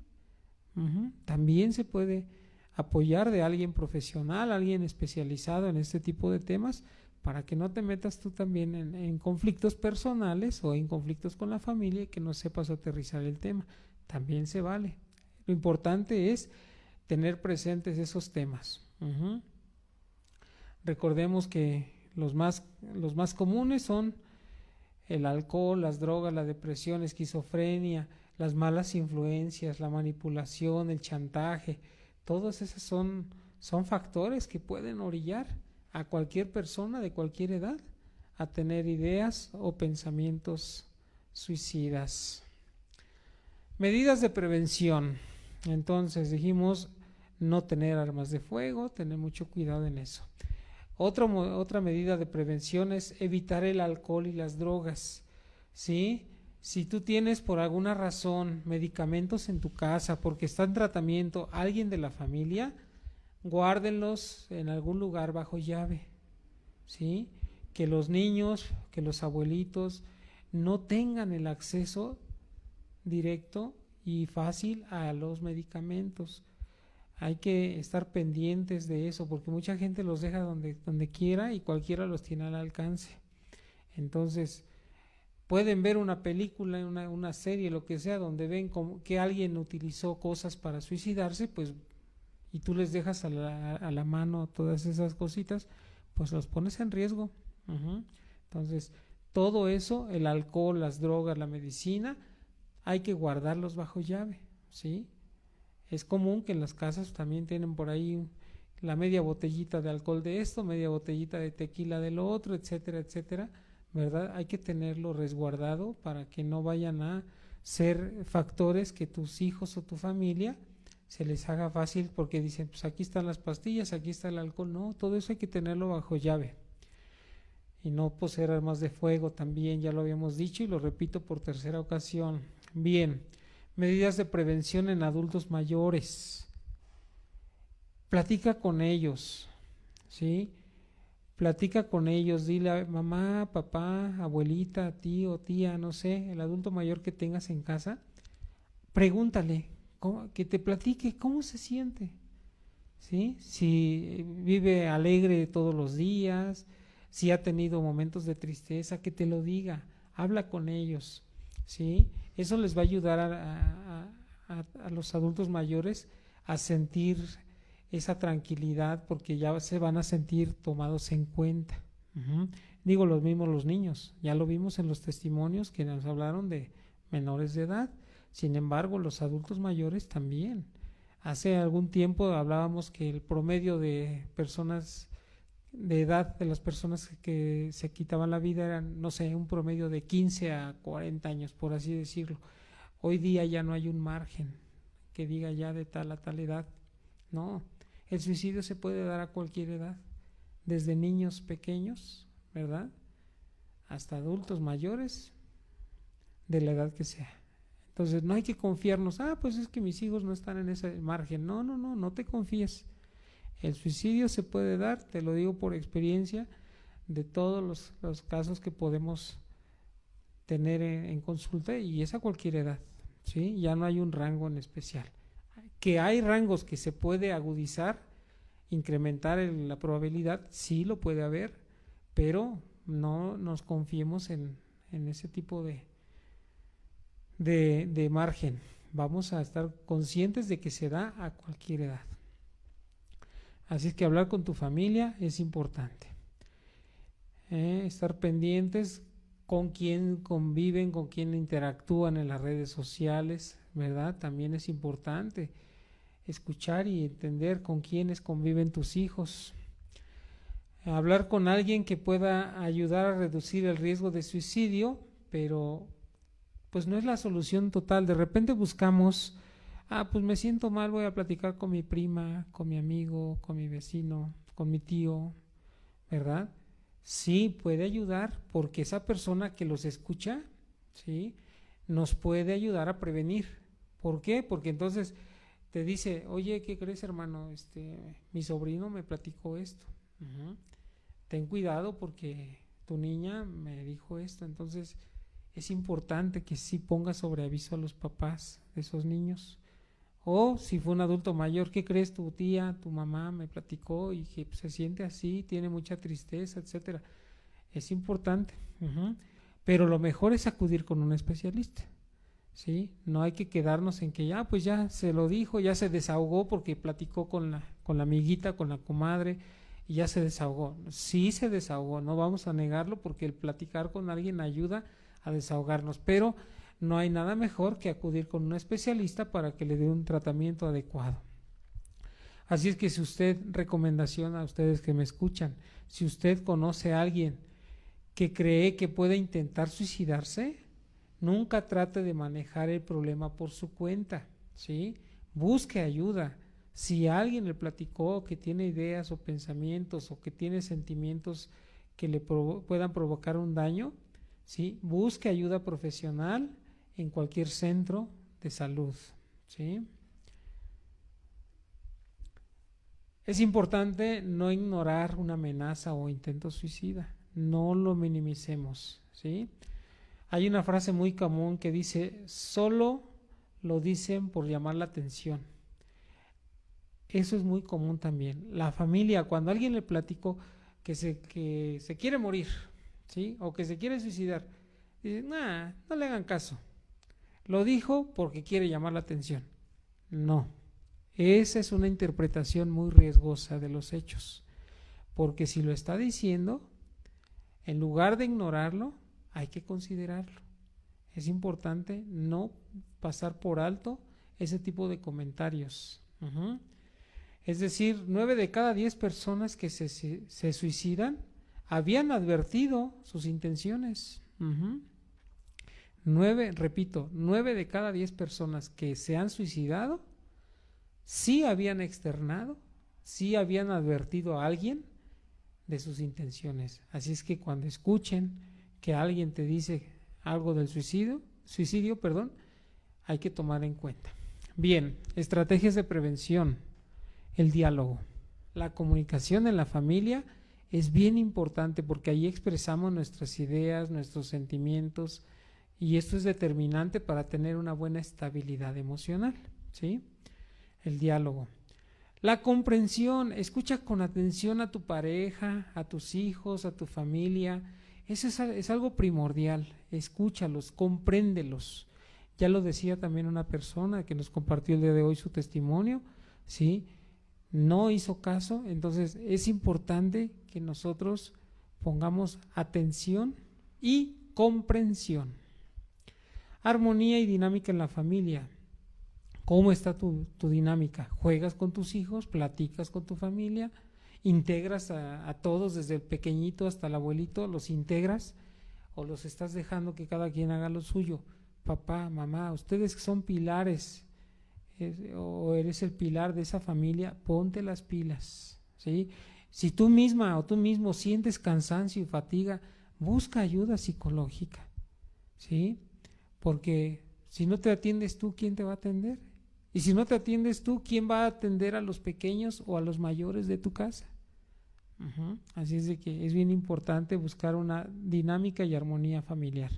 También se puede apoyar de alguien profesional, alguien especializado en este tipo de temas, para que no te metas tú también en conflictos personales o en conflictos con la familia y que no sepas aterrizar el tema. También se vale. Lo importante es tener presentes esos temas. Recordemos que los más comunes son el alcohol, las drogas, la depresión, esquizofrenia, las malas influencias, la manipulación, el chantaje. Todos esos son factores que pueden orillar a cualquier persona de cualquier edad a tener ideas o pensamientos suicidas. Medidas de prevención. Entonces no tener armas de fuego, tener mucho cuidado en eso. Otra medida de prevención es evitar el alcohol y las drogas, ¿sí? Si tú tienes por alguna razón medicamentos en tu casa porque está en tratamiento alguien de la familia, guárdenlos en algún lugar bajo llave, ¿sí? Que los niños, que los abuelitos no tengan el acceso directo y fácil a los medicamentos. Hay que estar pendientes de eso porque mucha gente los deja donde quiera y cualquiera los tiene al alcance. Entonces, pueden ver una película, una serie, lo que sea, donde ven que alguien utilizó cosas para suicidarse, pues, y tú les dejas a la mano todas esas cositas, pues los pones en riesgo. Entonces, todo eso, el alcohol, las drogas, la medicina, hay que guardarlos bajo llave, ¿sí? Es común que en las casas también tienen por ahí la media botellita de alcohol de esto, media botellita de tequila de lo otro, etcétera, etcétera, ¿verdad? Hay que tenerlo resguardado para que no vayan a ser factores que tus hijos o tu familia se les haga fácil porque dicen, pues aquí están las pastillas, aquí está el alcohol. No, todo eso hay que tenerlo bajo llave. Y no poseer armas de fuego también, ya lo habíamos dicho y lo repito por tercera ocasión. Bien. Medidas de prevención en adultos mayores. Platica con ellos, ¿sí? Platica con ellos, dile a mamá, papá, abuelita, tío, tía, no sé, el adulto mayor que tengas en casa, pregúntale, que te platique cómo se siente, ¿sí? Si vive alegre todos los días, si ha tenido momentos de tristeza, que te lo diga, habla con ellos, ¿sí? Eso les va a ayudar a los adultos mayores a sentir esa tranquilidad porque ya se van a sentir tomados en cuenta. Digo, los mismos los niños, ya lo vimos en los testimonios que nos hablaron de menores de edad. Sin embargo, los adultos mayores también. Hace algún tiempo hablábamos que el promedio de personas de edad de las personas que se quitaban la vida eran, no sé, un promedio de 15 a 40 años, por así decirlo. Hoy día ya no hay un margen que diga ya de tal a tal edad. No, el suicidio se puede dar a cualquier edad, desde niños pequeños, ¿verdad? Hasta adultos mayores, de la edad que sea. Entonces no hay que confiarnos, pues es que mis hijos no están en ese margen. No te confíes. El suicidio se puede dar, te lo digo por experiencia, de todos los casos que podemos tener en consulta y es a cualquier edad, ¿sí? Ya no hay un rango en especial. Que hay rangos que se puede agudizar, incrementar la probabilidad, sí lo puede haber, pero no nos confiemos en ese tipo de margen. Vamos a estar conscientes de que se da a cualquier edad. Así es que hablar con tu familia es importante. Estar pendientes con quién conviven, con quién interactúan en las redes sociales, ¿verdad? También es importante escuchar y entender con quiénes conviven tus hijos. Hablar con alguien que pueda ayudar a reducir el riesgo de suicidio, pero pues no es la solución total. De repente buscamos, pues me siento mal, voy a platicar con mi prima, con mi amigo, con mi vecino, con mi tío, ¿verdad? Sí, puede ayudar porque esa persona que los escucha, ¿sí? Nos puede ayudar a prevenir. ¿Por qué? Porque entonces te dice, oye, ¿qué crees, hermano? Mi sobrino me platicó esto. Ten cuidado porque tu niña me dijo esto. Entonces es importante que sí ponga sobre aviso a los papás de esos niños O si fue un adulto mayor, ¿qué crees? Tu tía, tu mamá me platicó y que se siente así, tiene mucha tristeza, etcétera. Es importante. Pero lo mejor es acudir con un especialista. ¿Sí? No hay que quedarnos en que ya, pues ya se lo dijo, ya se desahogó porque platicó con la amiguita, con la comadre, y ya se desahogó. Sí se desahogó, no vamos a negarlo porque el platicar con alguien ayuda a desahogarnos, pero no hay nada mejor que acudir con un especialista para que le dé un tratamiento adecuado. Así es que si usted, recomendación a ustedes que me escuchan, si usted conoce a alguien que cree que puede intentar suicidarse, nunca trate de manejar el problema por su cuenta, ¿sí? Busque ayuda. Si alguien le platicó que tiene ideas o pensamientos o que tiene sentimientos que le puedan provocar un daño, ¿sí? Busque ayuda profesional en cualquier centro de salud, ¿sí? Es importante no ignorar una amenaza o intento suicida. No lo minimicemos, ¿sí? Hay una frase muy común que dice, solo lo dicen por llamar la atención. Eso es muy común también. La familia, cuando alguien le platicó que se quiere morir, ¿sí? O que se quiere suicidar, dice, nah, no le hagan caso. Lo dijo porque quiere llamar la atención. No, esa es una interpretación muy riesgosa de los hechos. Porque si lo está diciendo, en lugar de ignorarlo, hay que considerarlo. Es importante no pasar por alto ese tipo de comentarios. Es decir, 9 de cada 10 personas que se suicidan habían advertido sus intenciones. 9 de cada 10 personas que se han suicidado sí habían externado, sí habían advertido a alguien de sus intenciones. Así es que cuando escuchen que alguien te dice algo del suicidio, hay que tomar en cuenta. Bien, estrategias de prevención. El diálogo. La comunicación en la familia es bien importante porque ahí expresamos nuestras ideas, nuestros sentimientos, y esto es determinante para tener una buena estabilidad emocional, ¿sí? El diálogo. La comprensión. Escucha con atención a tu pareja, a tus hijos, a tu familia. Eso es algo primordial. Escúchalos, compréndelos. Ya lo decía también una persona que nos compartió el día de hoy su testimonio, ¿sí? No hizo caso, entonces es importante que nosotros pongamos atención y comprensión. Armonía y dinámica en la familia. ¿Cómo está tu dinámica? ¿Juegas con tus hijos? ¿Platicas con tu familia? ¿Integras a todos desde el pequeñito hasta el abuelito? ¿Los integras? ¿O los estás dejando que cada quien haga lo suyo? Papá, mamá, ustedes son pilares, o eres el pilar de esa familia, ponte las pilas, ¿sí? Si tú misma o tú mismo sientes cansancio y fatiga, busca ayuda psicológica, ¿sí? Porque si no te atiendes tú, ¿quién te va a atender? Y si no te atiendes tú, ¿quién va a atender a los pequeños o a los mayores de tu casa? Así es de que es bien importante buscar una dinámica y armonía familiar.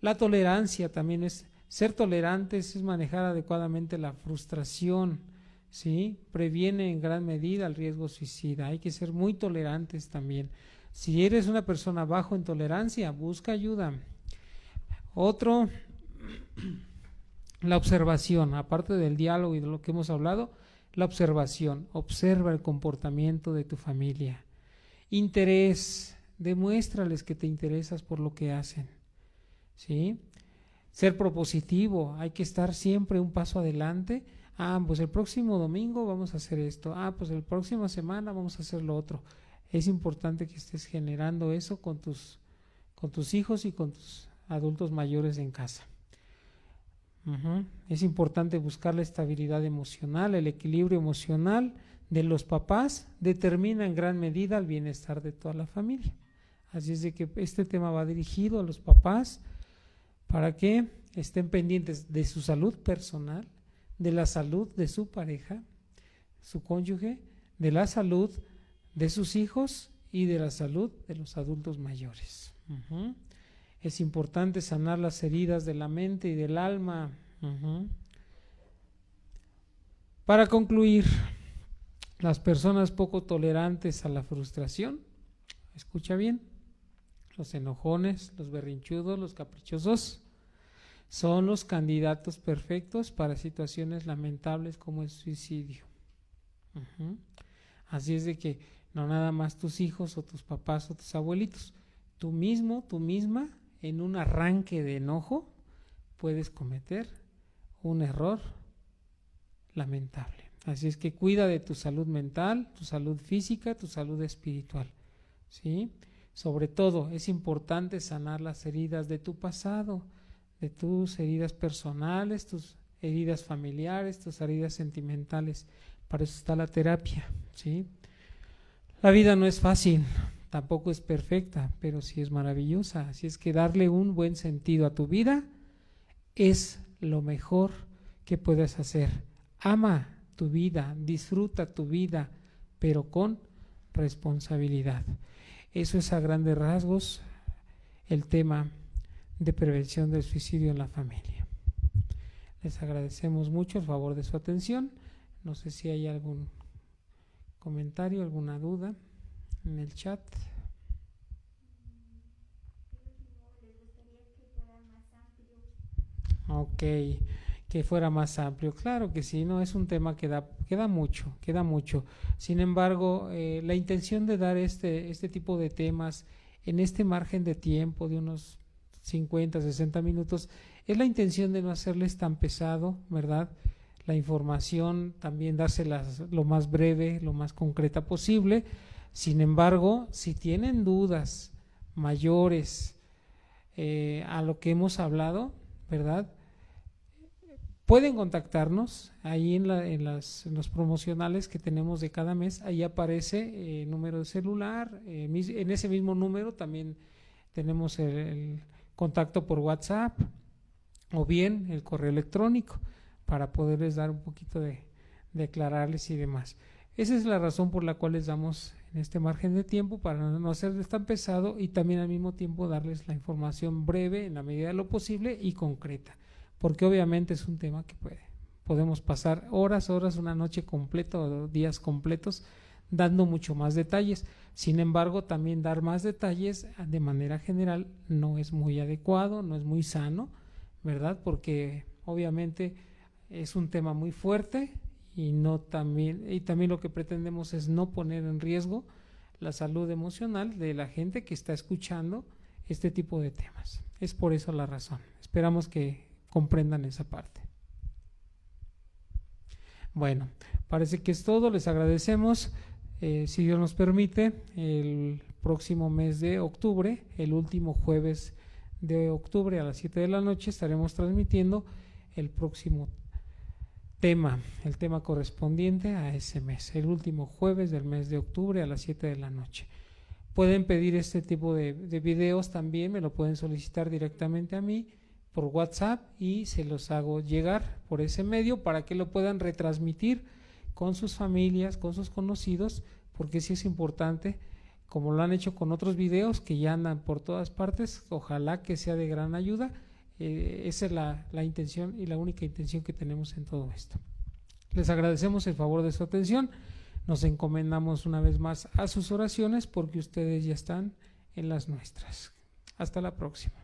La tolerancia también es, ser tolerantes es manejar adecuadamente la frustración, ¿sí? Previene en gran medida el riesgo suicida. Hay que ser muy tolerantes también. Si eres una persona bajo en tolerancia, busca ayuda. Otro, la observación, aparte del diálogo y de lo que hemos hablado, la observación. Observa el comportamiento de tu familia. Interés, demuéstrales que te interesas por lo que hacen, ¿sí? Ser propositivo, hay que estar siempre un paso adelante. Pues el próximo domingo vamos a hacer esto. Pues la próxima semana vamos a hacer lo otro. Es importante que estés generando eso con tus hijos y con tus adultos mayores en casa. Es importante buscar la estabilidad emocional, el equilibrio emocional de los papás determina en gran medida el bienestar de toda la familia. Así es de que este tema va dirigido a los papás para que estén pendientes de su salud personal, de la salud de su pareja, su cónyuge, de la salud de sus hijos y de la salud de los adultos mayores. Es importante sanar las heridas de la mente y del alma. Para concluir, las personas poco tolerantes a la frustración, escucha bien, los enojones, los berrinchudos, los caprichosos, son los candidatos perfectos para situaciones lamentables como el suicidio. Así es de que no nada más tus hijos o tus papás o tus abuelitos, tú mismo, tú misma, en un arranque de enojo, puedes cometer un error lamentable. Así es que cuida de tu salud mental, tu salud física, tu salud espiritual, ¿sí? Sobre todo es importante sanar las heridas de tu pasado, de tus heridas personales, tus heridas familiares, tus heridas sentimentales. Para eso está la terapia, ¿sí? La vida no es fácil, tampoco es perfecta, pero sí es maravillosa. Así es que darle un buen sentido a tu vida es lo mejor que puedes hacer. Ama tu vida, disfruta tu vida, pero con responsabilidad. Eso es a grandes rasgos el tema de prevención del suicidio en la familia. Les agradecemos mucho el favor de su atención. No sé si hay algún comentario, alguna duda en el chat. Ok, que fuera más amplio. Claro que sí, no es un tema que queda mucho. Sin embargo, la intención de dar este tipo de temas en este margen de tiempo de unos 50, 60 minutos, es la intención de no hacerles tan pesado, ¿verdad? La información también dárselas lo más breve, lo más concreta posible. Sin embargo, si tienen dudas mayores a lo que hemos hablado, ¿verdad? Pueden contactarnos ahí en los promocionales que tenemos de cada mes. Ahí aparece el número de celular. En ese mismo número también tenemos el contacto por WhatsApp o bien el correo electrónico para poderles dar un poquito de aclararles y demás. Esa es la razón por la cual les damos en este margen de tiempo, para no hacerles tan pesado y también al mismo tiempo darles la información breve en la medida de lo posible y concreta, porque obviamente es un tema que podemos pasar horas, una noche completa o días completos dando mucho más detalles. Sin embargo, también dar más detalles de manera general no es muy adecuado, no es muy sano, ¿verdad? Porque obviamente es un tema muy fuerte y también lo que pretendemos es no poner en riesgo la salud emocional de la gente que está escuchando este tipo de temas. Es por eso la razón. Esperamos que comprendan esa parte. Bueno, parece que es todo. Les agradecemos. Si Dios nos permite, el próximo mes de octubre, el último jueves de octubre a las 7 de la noche, estaremos transmitiendo el próximo tema, el tema correspondiente a ese mes, el último jueves del mes de octubre a las 7 de la noche. Pueden pedir este tipo de videos también, me lo pueden solicitar directamente a mí por WhatsApp y se los hago llegar por ese medio para que lo puedan retransmitir con sus familias, con sus conocidos, porque sí es importante, como lo han hecho con otros videos que ya andan por todas partes. Ojalá que sea de gran ayuda. Esa es la intención y la única intención que tenemos en todo esto. Les agradecemos el favor de su atención. Nos encomendamos una vez más a sus oraciones, porque ustedes ya están en las nuestras. Hasta la próxima.